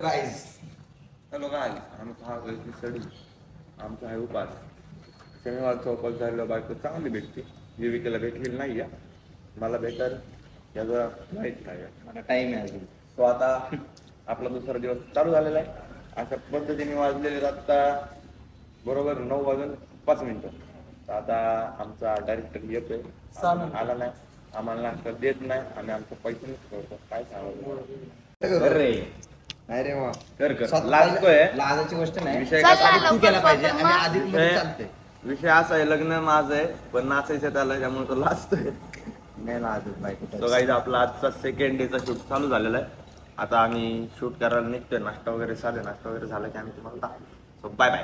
Guys hello guys आमचा हा episode आमचा आहे उपास शनिवारचा उपास झालेला बायको चांगली भेटते जीविकेला भेटलेली नाही आहे मला भेटर याचा माहीत काय मला टाईम आहे अजून तो आता आपला दुसरा दिवस चालू झालेला आहे अशा पद्धतीने वाजलेले आता बरोबर 9:05 तर आता आमचा डायरेक्टर येतोय आला नाही आम्हाला नाश्ता देत नाही आणि आमचं पैसे नसतो काय सांगायचं रे नाही रे मग कर लाजतोय लाजाची गोष्ट नाही विषय तू केला पाहिजे आणि आधी चालतंय विषय असा आहे लग्न माझं आहे पण नाचायचं त्याला त्यामुळे तो लाजतोय नाही लाजत नाही तो काही आपला आजचा सेकंड डेचा शूट चालू झालेला आहे आता आम्ही शूट करायला निघतोय नाश्ता वगैरे झाला की आम्ही तुम्हाला दाखवतो सो बाय बाय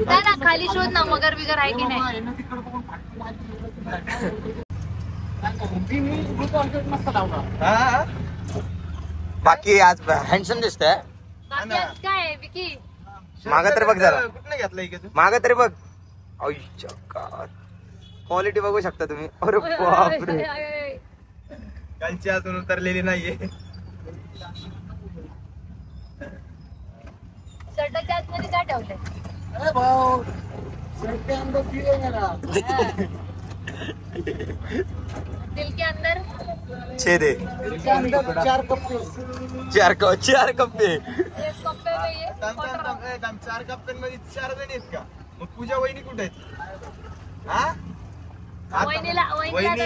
ना खाली शोध ना मगर बिगर आहे की नाही बाकी आज हँडसम दिसतंय काय आहे विकी मागं तर बघ जरा कुठं घेतलं मागं तरी बघ क्वालिटी बघू शकता तुम्ही अरे बापरे कालची अजून उतरलेली नाहीये शर्टाच्या आतमध्ये काय ठेवलंय अरे भाऊ शर्ट के अंदर कीड़े मेरा दिल के अंदर छेद है के अंदर चार कप्पे चार कप्पे एक कप्पे में ये चार कप्प्यांमध्ये 4 जण आहेत का मग पूजा वहिनी कुठे आहेत हा वहिनी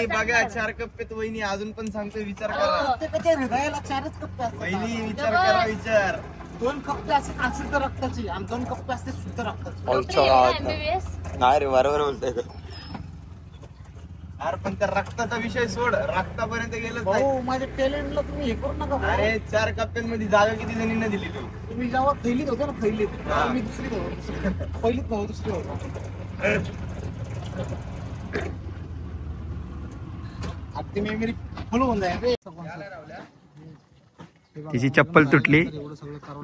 बघा 4 कप्पेत वहिनी अजून पण सांगते विचार करा त्याच्या हृदयाला 4च कप्पे असतात वहिनी विचार करा विचार 2 कप्पे असतात शुद्ध रक्ताची आणि 2 कप्पे असते शुद्ध रक्ताची नाही रे बरोबर बोलतोय अरे पण त्या रक्ताचा विषय सोड रक्तापर्यंत गेलं भाऊ माझ्या टॅलेंटला तुम्ही हे करू नका अरे 4 कप्प्यांमध्ये जागा किती जणींना दिली तू तुम्ही जेव्हा पहिलीत होते ना मी दुसरीत होतो पहिलीत भाऊ दुसरी होतो आता मी मेरी फुल होऊन जाईल तिची चप्पल तुटली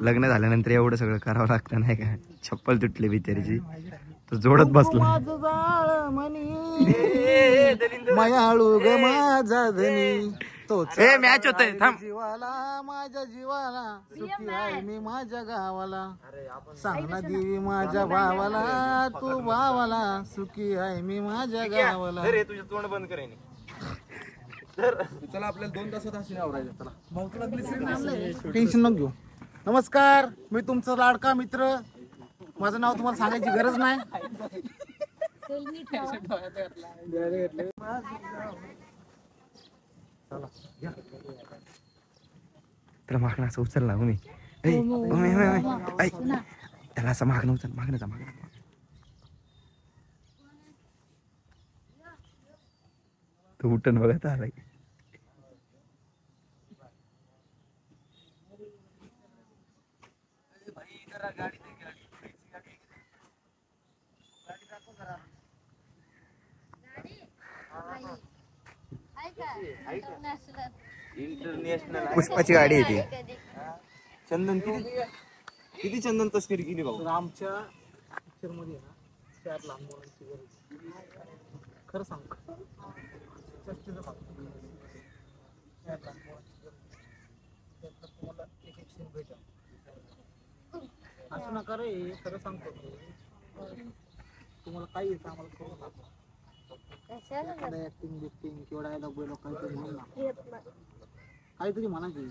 लग्न झाल्यानंतर एवढं सगळं करावं लागतं नाही का चप्पल तुटली बिचारीची तो जोडत बसला मायाळू ग माझा धनी तोच मॅच होतंय थांब जीवाला माझ्या जीवाला सुखी आहे मी माझ्या गावाला सांग ना देवी माझ्या भावाला तू भावाला सुखी आहे मी माझ्या गावाला तुझं तोंड बंद करेन चला आपल्याला 2 तासात हसून आवरायचं चला टेन्शन नको घेऊ नमस्कार मी तुमचा लाडका मित्र माझं नाव तुम्हाला सांगायची गरज नाही तर मागणं असं उचलला मी त्याला असं मागणं उचल मागणं तो उठण बघत आलाय इंटरनॅशनल पुष्पाची गाडी येते चंदन किती चंदन तस्करी केली भाऊ आमच्या पिक्चर मध्ये ना 4 लहान मुलांची गरज खरं सांग तुम्हाला एक सीन भेटा असं नका रे खरं सांगतो तुम्हाला काय येतं आम्हाला करू नका ऍक्टिंग बिक्टिंग किंवा डायलॉग बिलॉग काहीतरी म्हणून ना काहीतरी म्हणा की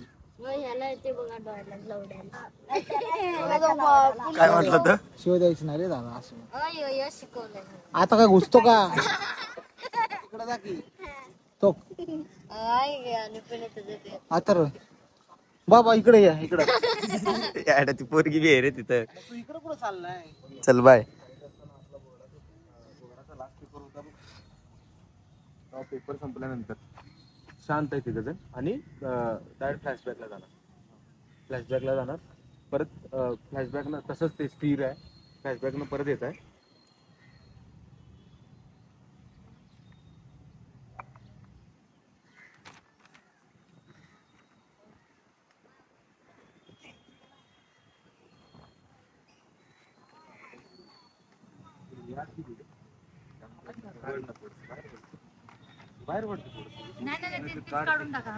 काय म्हटलं तर शिव द्यायची नाही रे दादा असं आता काय घुसतो का इकडे जा की तो आता बाबा इकडे या इकडे ती पोरगी बी आहे रे तिथं तू इकडे कुठं चाललाय चल बाय पेपर संपल्यानंतर शांत आहे तिथं आणि डायरेक्ट फ्लॅशबॅकला जाणार परत फ्लॅशबॅकनं तसंच ते स्थिर आहे फ्लॅशबॅकनं परत येत आहे नाही तेच काढून टाका.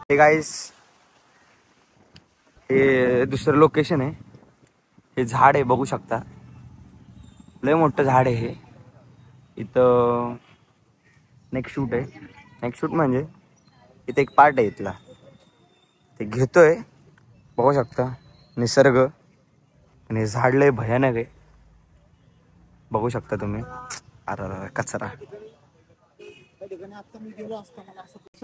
हे गाईस, हे दुसरं लोकेशन आहे. हे झाड आहे, बघू शकता. लय मोठं झाड आहे हे. इथं नेक्स्ट शूट आहे. नेक्स्ट शूट म्हणजे इथे एक पार्ट आहे इथला, ते घेतोय. बघू शकता निसर्ग. आणि हे झाड लय भयानक आहे, बघू शकता तुम्ही. अरे कचरा.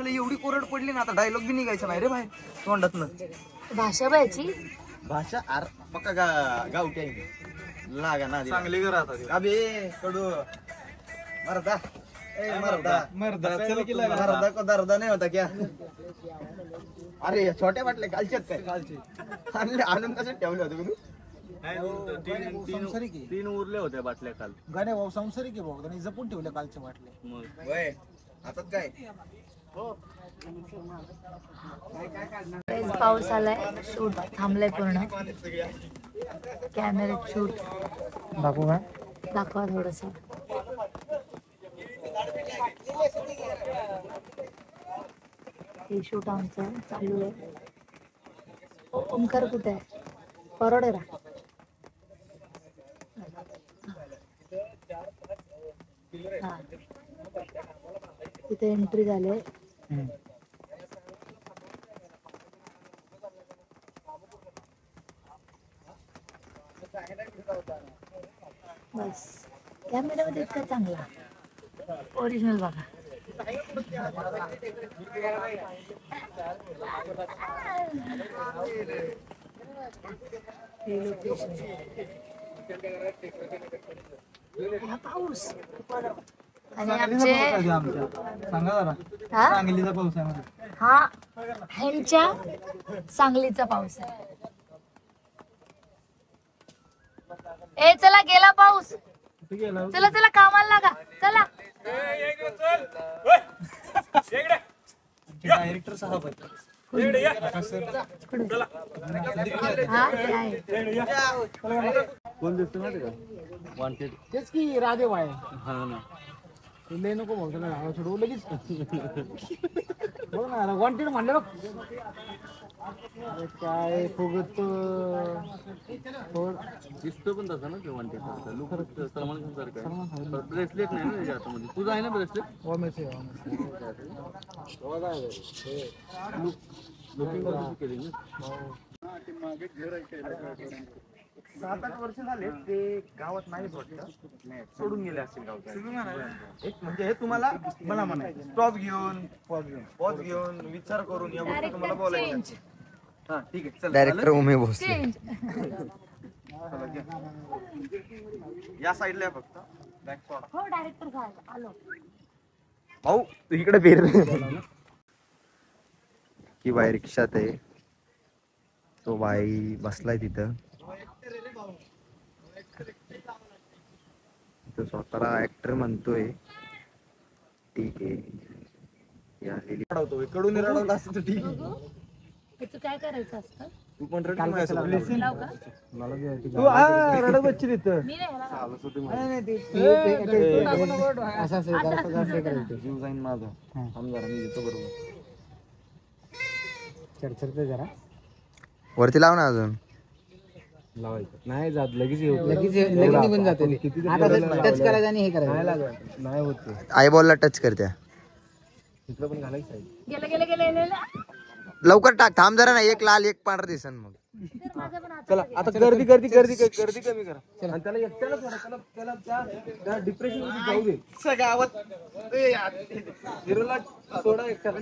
एवढी कोरड पडली ना, आता डायलॉग बी निघायचा नाही रे बाहेर तोंडातनं. भाषा बायची भाषा पक्का गावठी आहे. लागा ना चांगली घर आता अबे कडू मरदा मरदा मर्दा चल की मरदा को दर्दा नाही होता क्या. अरे छोट्या बाटले कालच्यात काय कालचे आणून कसं ठेवले होते तुम्ही. तीन उरले होते बाटल्या काल. गाणे भाऊ संसारिक आहे भाऊ, त्यांनी जपून ठेवले कालच्या बाटले. आता काय पाऊस आलाय. शूट थांबलाय पूर्ण. कॅमेऱ्यात शूट दाखवू का? दाखवा थोडस. हे शूट आमचं चालू आहे. ओमकार कुठे आहे? परोडेरा. हा तिथे एंट्री झाले. बस कॅमेरामध्ये इतका चांगला ओरिजिनल बघा. हे लोकेशन. हा पाऊस आणि आमचे सांगा जरा हा सांगलीचा पाऊस आहे मध्ये. हा ह्यांच्या सांगलीचा पाऊस आहे. ए चला गेला पाऊस. चला चला कामाला लागा चला. डायरेक्टर साहेब आहेत. हा ते आहे. कोण दिसतो माहिती का? वॉन्टेड तेच की राधेव आहे. हा ना लय नको भाऊ त्याला नाव सोडू लगेच. बघ ना वॉन्टेड म्हणलं बघ. काय फुगत दिसतो पण तसा ना ते वॉन्टेड सारखा. लुक सलमान खान सारखा. ब्रेसलेट नाही ना त्याच्या हातामध्ये. तुझं आहे ना ब्रेसलेट? लुकिंग कशी केली ना. 7-8 वर्ष झाले ते गावात नाहीच वाटतं. सोडून गेले असतील गावात. एक म्हणजे हे तुम्हाला मला म्हणायचं स्टॉप घेऊन पॉज घेऊन विचार करून या गोष्टी तुम्हाला बोलायचं. हा ठीक आहे चल. डायरेक्टर उमे भोसले या साईडला आहे फक्त. बॅक सोडा. हो डायरेक्टर आलो. भाऊ तू इकडे फिर की बाई रिक्षात आहे. तो बाई बसलाय तिथं. तो स्वतःला ऍक्टर म्हणतोय. ठीक आहे कडून रडवला असतं तर ठीक आहे. त्याचं काय करायचं असतं? तू पण रड. लाव का? तू रडत बच्ची तिथं. मी नाही ह्याला. जीव जाईन माझा. थांब जरा मी देतो बरोबर. चढचढते जरा वरती लाव ना अजून. नाही जात लगेच निघून जाते. आता टच करायचं आणि हे करायचं नाही होत. आई बॉलला टच करत्या. इकडं पण घालायचं. गेलं गेलं गेलं. लवकर टाक. थांब जरा ना. एक लाल एक पांढरा दिसन मग. माझं पण आता चला आता गर्दी कमी करा. आणि त्याला एकट्याला सोडा. त्याला त्या डिप्रेशन मध्ये जाऊ दे. गावात हिरोला सोडा एकट्याला.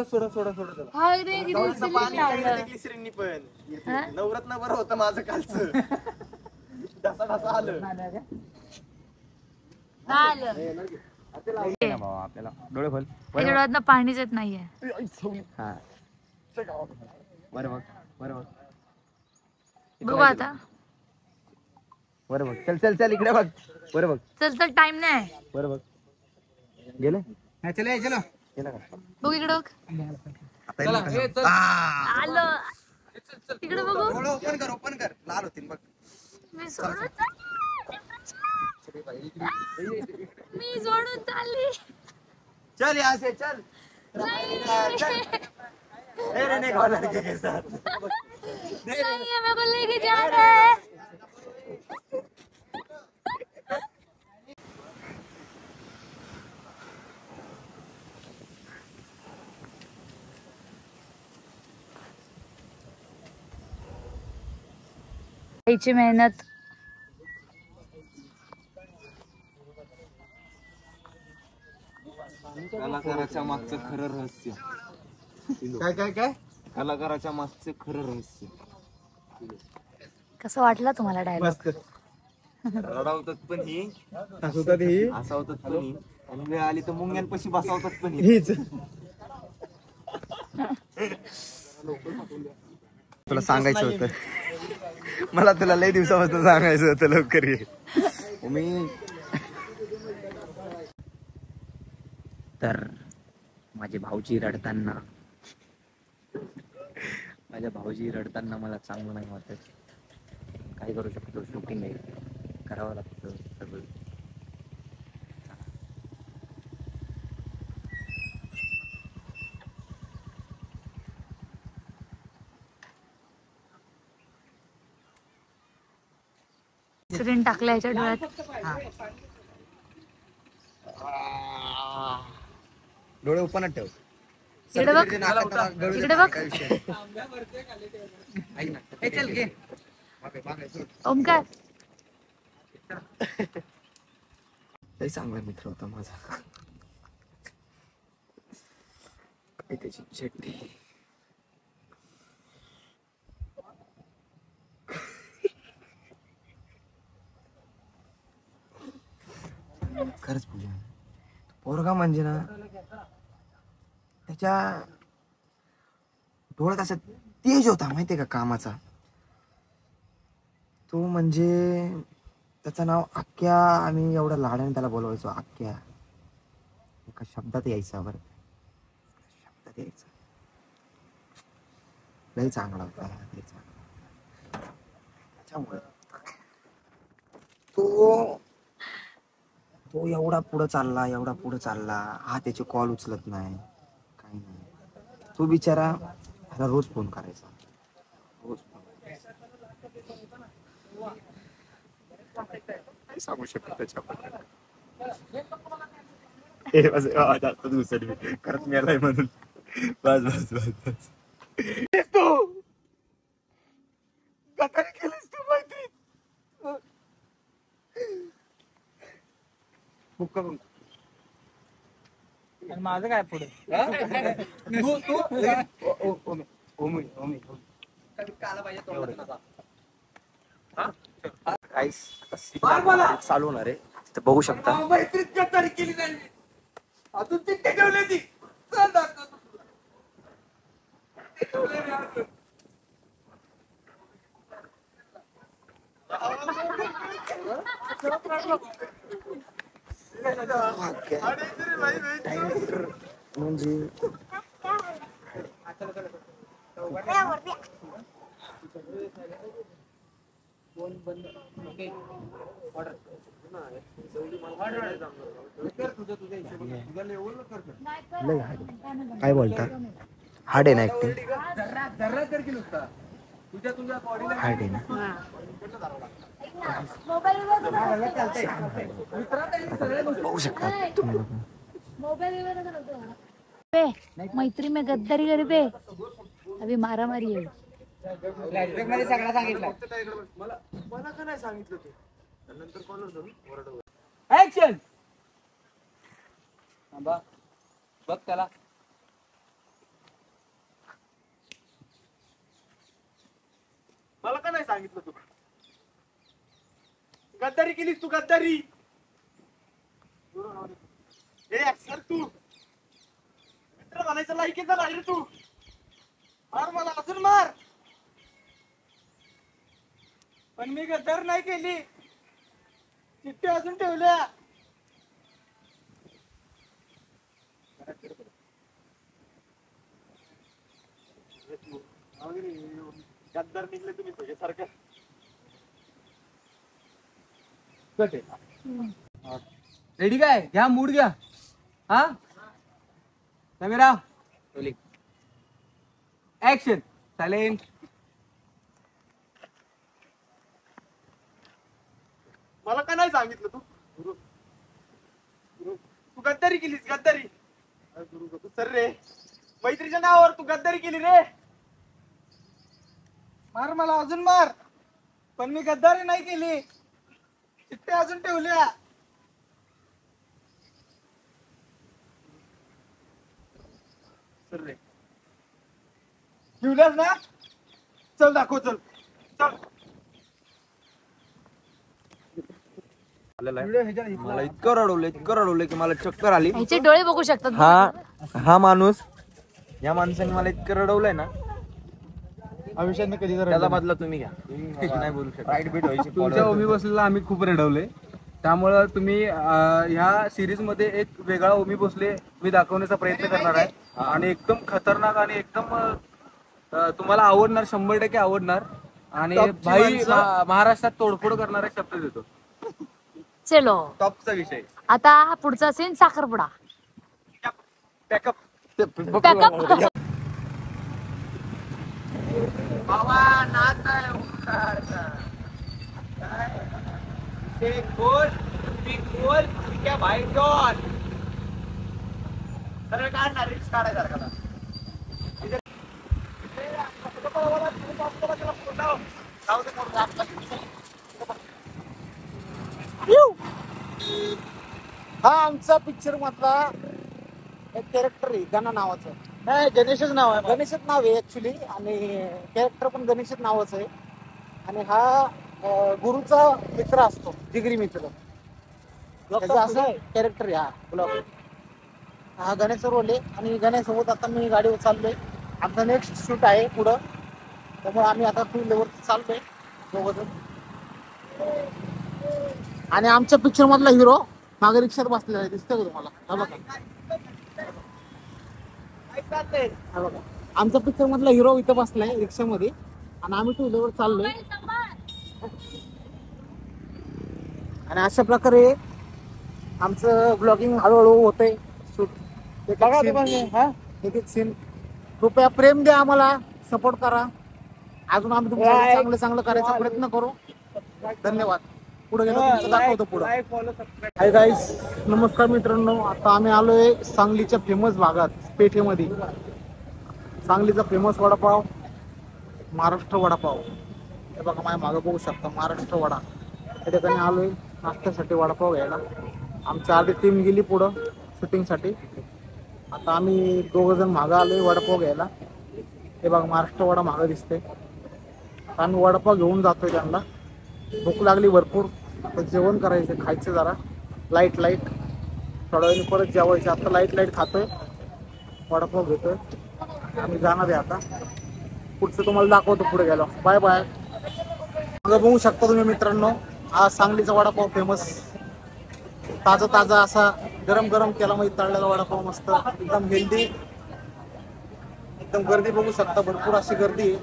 सोडा त्याला. हा रे किती सिल्ली लागलं. ग्लिसरीननी पण हा? नवरत्न बरं होतं माझं कालचं. ढसा आलं. आलं. आपल्याला डोळे खोल. त्याच्या डोळ्यातनं पाणीच येत नाहीये. हा बरं बघ. बघू आता. बरं बघ. चल इकडे बघ. बरं बघ. चल टाइम नाही. बरं बघ. गेलं चला गेलं का? बघू इकडं बघ. आलं. तिकडे बघू. ओपन कर लाल होतील बघ. मी सोडत मी सोडून चालली. चल यहाँ से चल. नहीं रहने का लड़के के साथ. नहीं है, मेरे को लेके जा रहा है. याची मेहनत. कलाकाराच्या मागचं खरं रहस्य. काय काय काय कलाकाराच्या मागचं खरं रहस्य. कसं वाटलं तुम्हाला डायलॉग? मस्त रडावतात पण ही, हसवतात ही हसावतात पण ही, आणि वेळ आली तर मुंग्यांपाशी बसावतात पण ही. हीच. तुला सांगायचं होतं. मला तुला लय दिवसापासून सांगायचं होतं लवकर ये. मी तर माझे भाऊजी रडताना, माझ्या भाऊजी रडताना मला चांगलं नाही वाटत. काय करू शकतो, शूटिंग आहे, करावं लागतं सगळं. स्क्रीन टाकलं याच्या डोळ्यात. डोळे ओपनच ठेव. इकडे बघ, इकडे बघ. ओमकार, लय चांगला मित्र होता माझा. काय त्याची चट्टी. खरंच पूजा, पोरगा म्हणजे ना, त्याच्या डोळ्यात असा तेज होता माहितीये का कामाचा. तो म्हणजे त्याचं नाव आक्या. आम्ही एवढ्या लाडाने त्याला बोलवायचो आक्या. एका शब्दात यायचा, बरं शब्दात यायचा. लय चांगला होता, लय चांगला. त्याच्यामुळे तो एवढा पुढं चालला, एवढा पुढं चालला. हा त्याचे कॉल उचलत नाही, काही नाही. तो बिचारा ह्याला रोज फोन करायचा, रोज फोन. सांगू शकतो त्याच्याबद्दल. जास्त दुसरी खरंच मेलाय म्हणून. बस बस बस बस. तू गटारी केलीस तू मैत्री. माझं काय पुढे चालू होणार आहे, तर बघू शकता. केली नाही अजून ती ठेवली ती. म्हणजे काय बोलता, हार्ड आहे ना ऍक्टिंग. हार्ड आहे ना. बघू शकता तुम्ही. मैत्री में गद्दारी कर बे. अभी मारामारी है. मध्ये सगळा सांगितलं. मला का नाही सांगितलं ते नंतर कॉल होतो. ऍक्शन. बघ त्याला. मला का नाही सांगितलं तू. गद्दारी केलीस तू, गद्दारी. सर तू मित्र म्हणायचं लायकीचा नाही रे तू. मार मला, अजून मार. पण मी गद्दार नाही केली. चिठ्ठी अजून ठेवल्या. गद्दार निघले तुम्ही तुझ्या सारखं. कट आहे. रेडी काय घ्या मूड घ्या हा कॅमेरा ऍक्शन चालेल. मला का नाही सांगितलं तू गद्दारी केलीस गद्दारी. सर रे मैत्रीच्या नावावर तू गद्दारी केली रे. मार मला अजून मार पण मी गद्दारी नाही केली. चिठ्ठ्या अजून ठेवल्या. सर रे ठेवल्यास ना. चल दाखव चल चल. मला इतकं रडवलं की मला चक्कर आली. ह्याचे डोळे बघू शकतात. हा माणूस या माणसाने मला इतकं रडवलंय ना. आयुष्याने कधी त्याचा बदला तुम्ही घ्या. नाही बोलू शकत. राईट बीट व्हायची. तुमच्या ओमी भोसलेला आम्ही खूप रडवले त्यामुळं तुम्ही ह्या सिरीज मध्ये एक वेगळा ओमी भोसले मी दाखवण्याचा प्रयत्न करणार आहे आणि एकदम खतरनाक आणि एकदम तुम्हाला आवडणार 100% आवडणार आणि भाई महाराष्ट्रात तोडफोड करणारा शब्द देतो. चलो टॉपचा विषय. आता पुढचा सीन साखरपुडा. पॅकअप. पॅकअप. बाबा नाच गोल गोल क्या भाई डॉन. सरळ काढणार रिक्स काढायचा. हा आमचा पिक्चर मधला एक कॅरेक्टर आहे गणा नावाचं. नाही गणेशच नाव आहे. गणेशच नाव आहे ऍक्च्युली आणि कॅरेक्टर पण गणेशच नावाचं आहे. आणि हा गुरुचा मित्र असतो जिगरी मित्र. त्याचं असं कॅरेक्टर आहे हा ब्लॉग. हा गणेश रोल आहे आणि गणेश सोबत आता मी गाडीवर चाललोय. आमचा नेक्स्ट शूट आहे पुढं त्यामुळे आम्ही आता 2 व्हीलरवर चाललोय दोघंजण. आणि आमच्या पिक्चर मधला हिरो मागे रिक्षात बसलेला आहे. दिसतोय का तुम्हाला? हा बघा आमच्या पिक्चर मधला हिरो इथं बसलाय रिक्षामध्ये आणि आम्ही 2 व्हीलरवर चाललोय. आणि अशा प्रकारे आमचं ब्लॉगिंग हळूहळू होतंय. एक एक सीन. कृपया प्रेम द्या आम्हाला सपोर्ट करा. अजून आम्ही तुमचं चांगलं करायचा प्रयत्न करू. धन्यवाद. पुढे गेलो तुमचं दाखवतो पुढं. हाय गाईस नमस्कार मित्रांनो. आता आम्ही आलोय सांगलीच्या फेमस भागात पेठेमध्ये. सांगलीचा फेमस वडापाव महाराष्ट्र वडापाव. हे बघा माझ्या मागं बघू शकता महाराष्ट्र वडा. या ठिकाणी आलोय नाश्त्यासाठी वडापाव घ्यायला. आमच्या आधी टीम गेली पुढं शूटिंगसाठी. आता आम्ही 2 जण मागं आलोय वडापाव घ्यायला. हे बघा महाराष्ट्र वडा मागं दिसते. आम्ही वडापाव घेऊन जातोय त्यांना. भूक लागली भरपूर. आता जेवण करायचं खायचं जरा लाईट थोड्या वेळाने परत जेवायचं. आता लाईट खातोय वडापाव घेतोय. आम्ही जाणार आहे आता. पुढचं तुम्हाला दाखवतो पुढे गेलो. Bye bye. मागं बघू शकता तुम्ही मित्रांनो हा सांगलीचा वडापाव फेमस. ताजा असा गरम तेलामध्ये तळलेला वडापाव मस्त एकदम हेल्दी. एकदम गर्दी बघू शकता भरपूर अशी गर्दी आहे.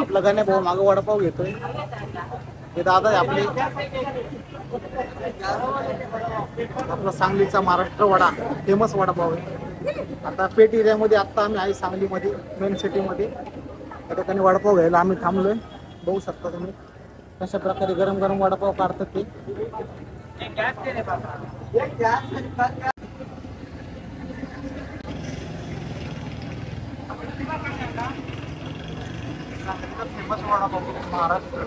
आपला गाण्या भाऊ मागं वडापाव घेतोय. हे दादा आहे आपले. आपला सांगलीचा महाराष्ट्र वडा फेमस वडापाव आहे. आता पेठ एरियामध्ये आता आम्ही आहे सांगलीमध्ये मेन सिटीमध्ये. त्या ठिकाणी वडापाव घ्यायला आम्ही थांबलोय. बघू शकता तुम्ही कशा प्रकारे गरम वडापाव काढतात ते. फेमस वडापाव महाराष्ट्र.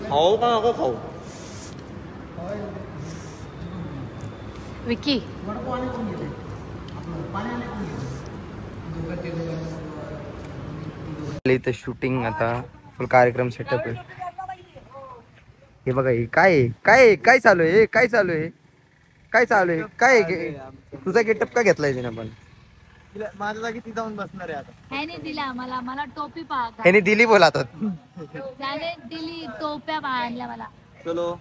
खाऊ का नको खाऊ? विकी इथं शूटिंग आता फुल कार्यक्रम सेटअप आहे. हे बघा हे काय चालू आहे? काय चालू आहे? काय तुझा गेटअप का घेतलाय तिने पण? माझ्या जागी ती जाऊन बसणार आहे आता. ह्याने दिला आम्हाला, मला टोपी पहा ह्याने दिली बोलातात. त्याने दिली, टोप्या आणल्या मला. चलो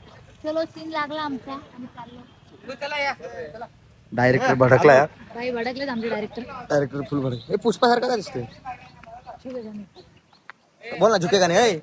चलो सीन लागला आमचा आणि चाललो. डायरेक्टर भडकला यार. बाई भडकलेत आमचे डायरेक्टर. डायरेक्टर फुल भडक. हे पुष्पासारखा का दिसतोय? बोल ना झुकेगा नाही.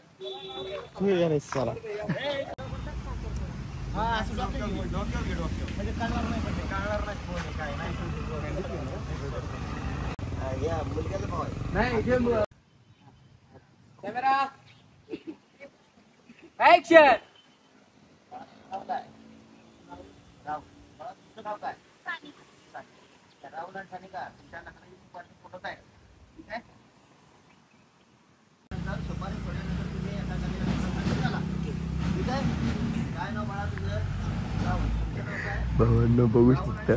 भावांना बघू शकता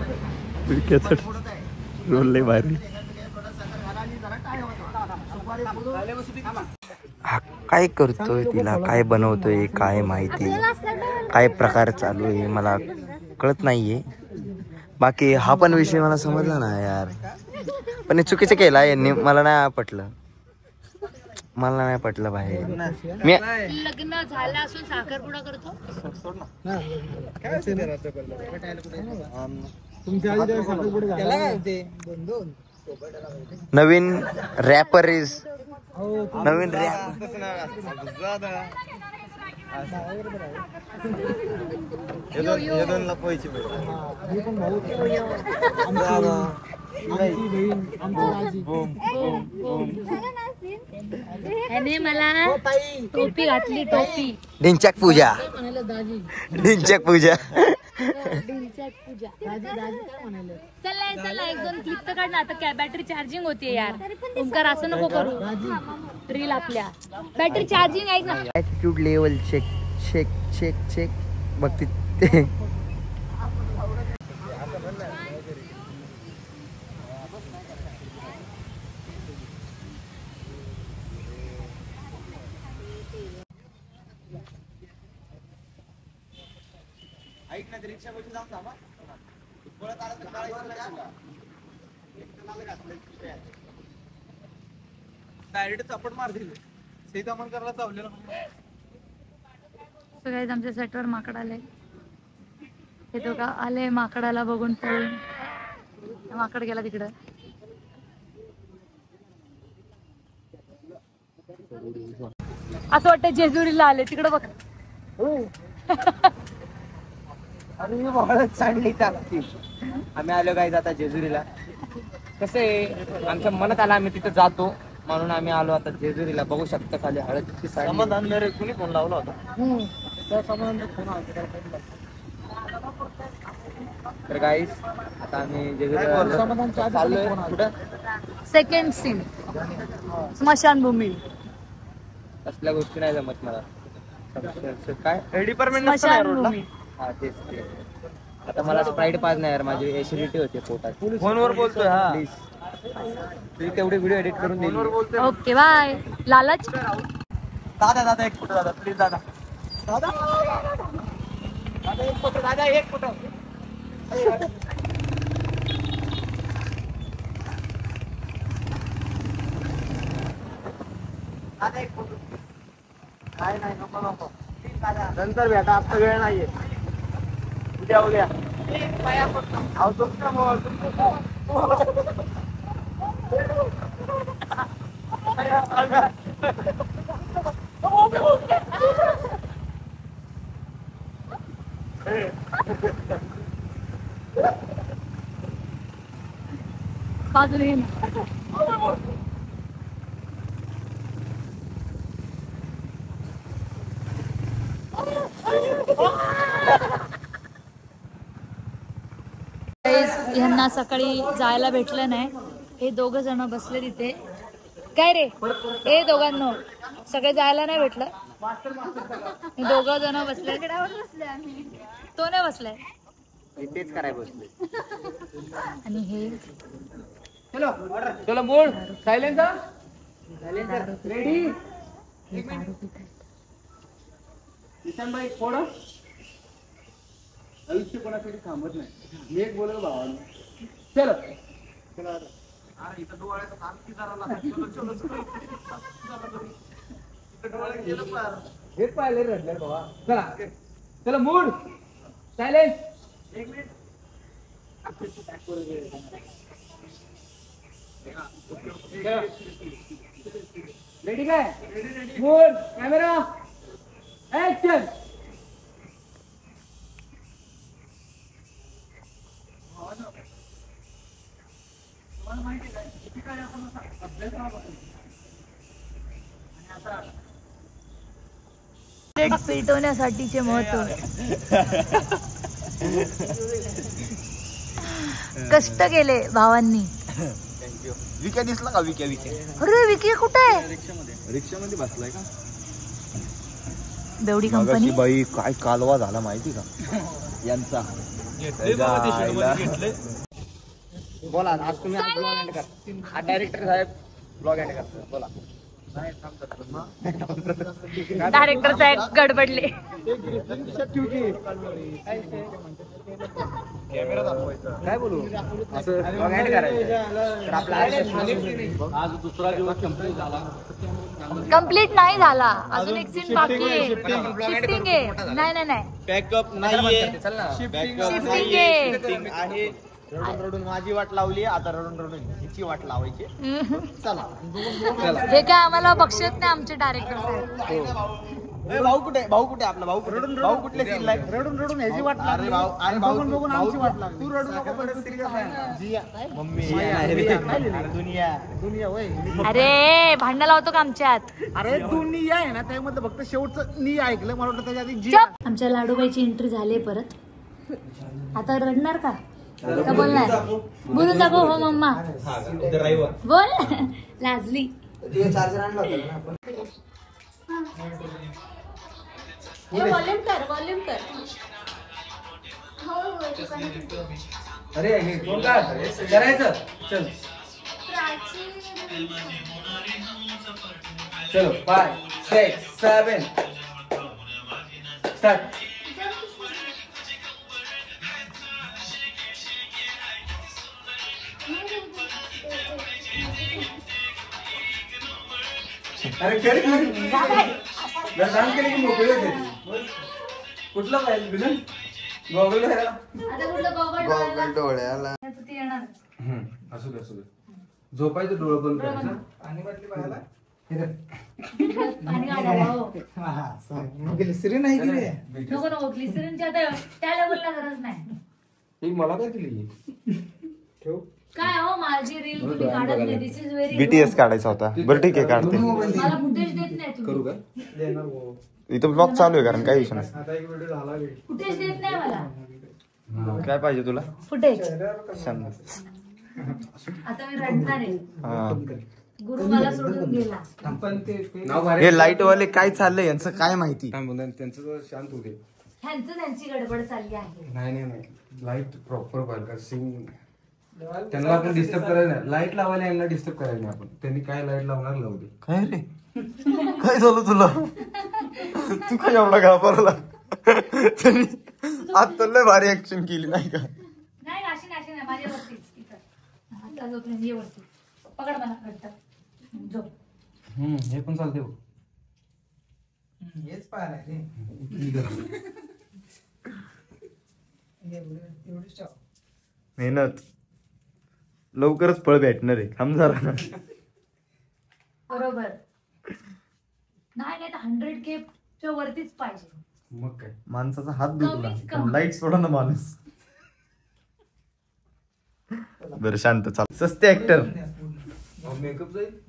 रोल लय भारी. हा काय करतोय, तिला काय बनवतोय काय माहिती, काय प्रकार चालू आहे मला कळत नाहीये. बाकी हा पण विषय मला समजला ना यार, पण हे चुकीचं केला यांनी. मला नाही पटलं बाहेर. मी लग्न झालं असून साखरपुडा करतो. नवीन रॅपर इज नवीन रॅप. ह्याने मला टोपी घातली, टोपी. ढिंच्याक पूजा. चला एक दोन क्लिप तर काढ ना. आता काय बॅटरी चार्जिंग होतीये यार. ओमकार असं नको करू. रील आपल्या बॅटरी चार्जिंग आहे ना. Attitude level check check check check. बघ ते ऐक ना, रिक्षा बसून जाऊन थांबा. डायरेक्ट चपट मार दिली. सीतामण करायला चावलेलं. सगळ्यात आमच्या सेटवर माकड आले. हे तो का आले माकडाला बघून पळून. माकड गेला तिकडं. असं वाटतं जेजुरीला आले. तिकडं बघ. अरे वाळत सांडली टाकती. आम्ही आलो काय आता जेजुरीला. कसं आहे, आमच्या मनात आला आम्ही तिथे जातो म्हणून आम्ही आलो आता जेजुरीला. बघू शकता खाली हळदची समाधान मेरे कुणी फोन लावला होता. तर गाईस आता आम्ही जेजुरीला चाललोय. कुठं? सेकंड सीन स्मशानभूमी. असल्या गोष्टी नाही जमत मला. काय डिपार्टमेंट स्मशानभूमी. हा तेच ते. आता मला स्प्राईट पाच नाही यार, माझी एसिडिटी होते पोटात. फोनवर बोलतोय हा. प्लीज तुम्ही तेवढे व्हिडिओ एडिट करून दिले. Okay bye. लालच. दादा एक फोटो दादा प्लीज. दादा एक फोटो. दादा एक फोटो. दादा एक फोटो. काय नाही नको. नंतर भेटा, आता वेळ नाहीये. उद्या बाजूला घे. यांना सकाळी जायला भेटलं नाही. हे दोघ जण बसले तिथे. काय रे हे दोघांनो सगळे जायला नाही भेटलं. हे दोघ जण बसले. तो नाही बसलाय. तेच कराय बसले. आणि हे चलो बोल. Silencer ready. किशन भाई फोड. आयुष्य कोणासाठी थांबत नाही. मी एक बोललो भावानं. चलो हेच पाहिले रडले बाबा. चला चला मूड सायलेन्स. रेडी काय मूड कॅमेरा ऍक्शन. पेटवण्यासाठीचे महत्व. कष्ट केले भावांनी. विक्या दिसला का? विक्या अरे विकी कुठे आहे? रिक्षामध्ये बसलाय का? बेवडी कंपनी. बाई काय कालवा झाला माहिती का यांचा. बोला आज तुम्ही ब्लॉग एंड करा. हा डायरेक्टर साहेब ब्लॉग एंड करतो. बोला. डायरेक्टर साहेब गडबडले. काय बोलू असं ब्लॉग एंड करायचं तर आपला आज दुसरा दिवस कंप्लीट झाला. कंप्लीट नाही झाला अजून. एक सीन बाकी आहे. शिफ्टिंग आहे. नाही पॅकअप नाहीये. चल ना. शिफ्टिंग आहे. आहे. रडून माझी वाट लावली. आता रडून हिची वाट लावायची. चला हे काय आम्हाला बक्षत नाही आमचे डायरेक्टर साहेब. भाऊ कुठे? भाऊ कुठे? आपला भाऊ भाऊ कुठले सीन लाईक? रडून ह्याची वाट लागली. अरे बघून आमची वाट लागली. तू रडू नको पण मम्मी दुनिया होय. अरे भांडण लावतो का आमच्यात? अरे दुनिया आहे ना त्यामध्ये फक्त शेवटचं नी ऐकलं. मला वाटतं त्याच्या आधी जी. आमच्या लाडूबाईची एंट्री झाली परत. आता रडणार का बोलणार? बोलून दाखव. हो मम्मा बोल. लाजली. वॉल्यूम कर. अरे हे कोण काय करायचं? चल चलो 5 6 7 स्टार्ट. अरे डान्स केले की मोकळे होते. कुठला पाहिजे विलन? गॉगल गॉगल डोळ्याला. असू दे झोपायचं डोळं बंद करायचं. ग्लिसरीन आहे की रे? नको ग्लिसरीनच्या त्या लेवलला गरज नाही. मला काय दिली? ठेव. काय हो माझी रील तुम्ही काढत नाही. दिस इज व्हेरी. बीटीएस काढायचा होता. बरं ठीक आहे काढते. मला फुटेज देत नाही तुम्ही. करू का? इथं ब्लॉग चालू आहे कारण काही विषय नाही. आता एक व्हिडिओ झाला. फुटेज देत नाही मला. काय पाहिजे तुला? फुटेज. शांत. आता मी रडणार आहे. गुरु मला सोडून गेला. हे लाईट वाले काय चाललंय यांचं काय माहिती? त्यांचं शांत होते. त्यांची गडबड चालली आहे. नाही लाईट प्रॉपर पाहिजे. सिंग त्यांना आपण डिस्टर्ब करायला नाही. लाईट लावायला यांना डिस्टर्ब करायला नाही आपण. त्यांनी काय लाईट लावणार लावू दे. काय रे काय झालं तुला? तू काय एवढा घाबरला? त्यांनी आता लय भारी ऍक्शन केली नाही का? नाही अशी नाही माझ्यावरतीच. इथं वरती पकड मला घट्ट. झोप. हे पण चालते. हेच पाहिजे. मेहनत लवकरच फळ भेटणार आहे. थांब जरा. बरोबर. नाही तर 100K च्या वरतीच पाहिजे. मग काय माणसाचा हात दुखला. कमीत कमी. लाईट सोडा ना माणूस. बरं शांत चाल. सस्ते ऍक्टर. मेकअप जाईल.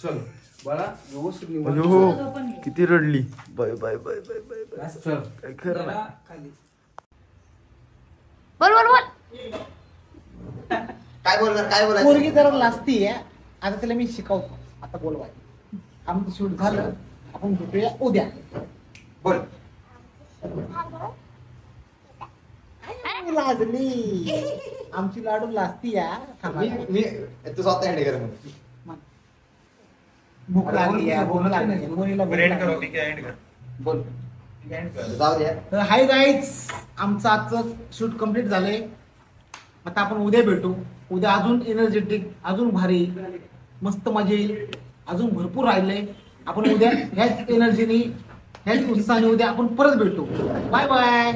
चल बाळा व्यवस्थित निवांत. अयो, किती रडली. Bye bye bye bye bye bye. चल काय खरं नाही. बोल काय बोलायचं? पोरगी जरा लाजती आहे. आता तिला मी शिकवतो. आता बोलवाय. आमचं शूट झालं. आपण भेटूया उद्या. बोल. लाजली आमची लाडू लाजती या. मी तू स्वतः हँड कर. भूक लागली आहे. भूक लागली. एंड करो. ठीक आहे एंड कर. बोल. जाऊ द्या. तर हाय गाईज, आमचं आजचं शूट कम्प्लीट झालंय. आता आपण उद्या भेटू. उद्या अजून एनर्जेटिक, अजून भारी, मस्त मजा येईल. अजून भरपूर राहिलंय. आपण उद्या ह्याच एनर्जीनी, ह्याच उत्साहाने उद्या आपण परत भेटू. Bye bye.